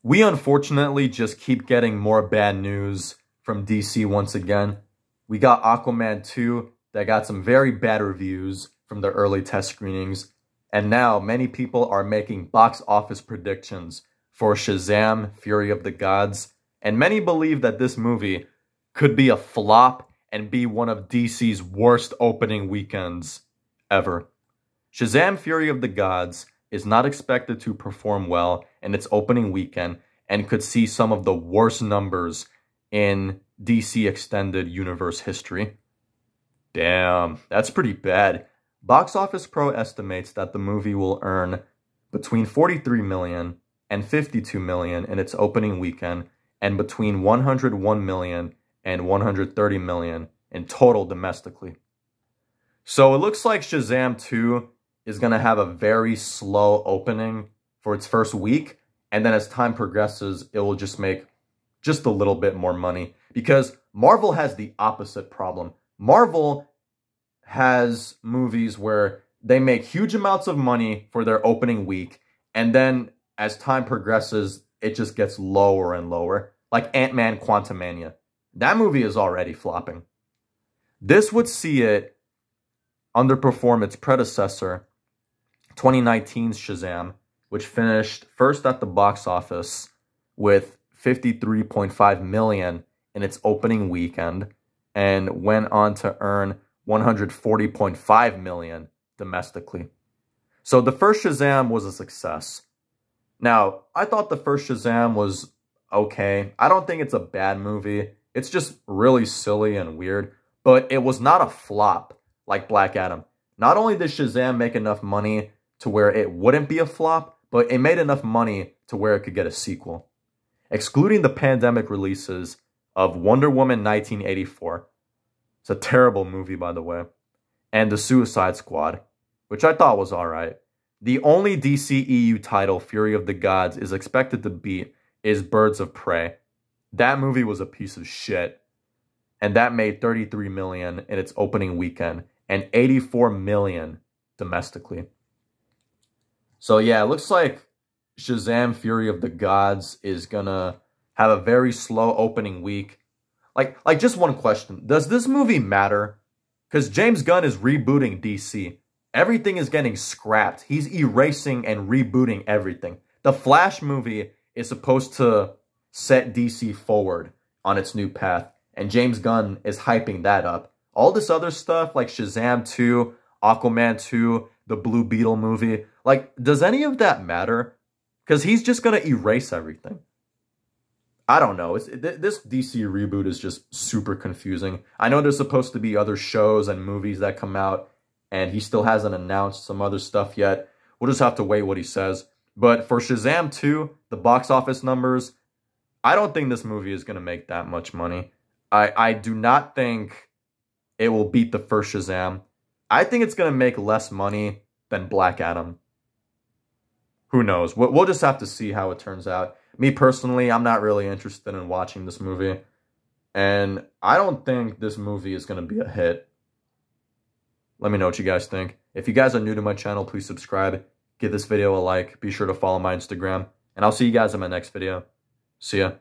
We unfortunately just keep getting more bad news from DC once again. We got Aquaman 2 that got some very bad reviews from the early test screenings. And now many people are making box office predictions for Shazam, Fury of the Gods. And many believe that this movie could be a flop and be one of DC's worst opening weekends ever. Shazam, Fury of the Gods is not expected to perform well in its opening weekend and could see some of the worst numbers in DC Extended Universe history. Damn, that's pretty bad. Box Office Pro estimates that the movie will earn between $43 million and $52 million in its opening weekend, and between $101 million and $130 million in total domestically. So it looks like Shazam 2 is going to have a very slow opening for its first week, and then as time progresses, it will just make just a little bit more money. Because Marvel has the opposite problem. Marvel has movies where they make huge amounts of money for their opening week, and then as time progresses, it just gets lower and lower. Like Ant-Man Quantumania. That movie is already flopping. This would see it underperform its predecessor, 2019's Shazam, which finished first at the box office with $53.5 million in its opening weekend and went on to earn $140.5 million domestically. So the first Shazam was a success. Now, I thought the first Shazam was okay. I don't think it's a bad movie. It's just really silly and weird, but it was not a flop like Black Adam. Not only did Shazam make enough money to where it wouldn't be a flop, but it made enough money to where it could get a sequel. Excluding the pandemic releases of Wonder Woman 1984, it's a terrible movie, by the way, and The Suicide Squad, which I thought was alright. The only DCEU title Fury of the Gods is expected to beat is Birds of Prey. That movie was a piece of shit, and that made $33 million in its opening weekend and $84 million domestically. So yeah, it looks like Shazam Fury of the Gods is gonna have a very slow opening week. Like just one question. Does this movie matter? Because James Gunn is rebooting DC. Everything is getting scrapped. He's erasing and rebooting everything. The Flash movie is supposed to set DC forward on its new path, and James Gunn is hyping that up. All this other stuff like Shazam 2, Aquaman 2, the Blue Beetle movie, like, does any of that matter? Because he's just going to erase everything. I don't know. This DC reboot is just super confusing. I know there's supposed to be other shows and movies that come out, and he still hasn't announced some other stuff yet. We'll just have to wait what he says. But for Shazam 2, the box office numbers, I don't think this movie is going to make that much money. I do not think it will beat the first Shazam. I think it's going to make less money than Black Adam. Who knows? We'll just have to see how it turns out. Me personally, I'm not really interested in watching this movie. And I don't think this movie is going to be a hit. Let me know what you guys think. If you guys are new to my channel, please subscribe. Give this video a like. Be sure to follow my Instagram. And I'll see you guys in my next video. See ya.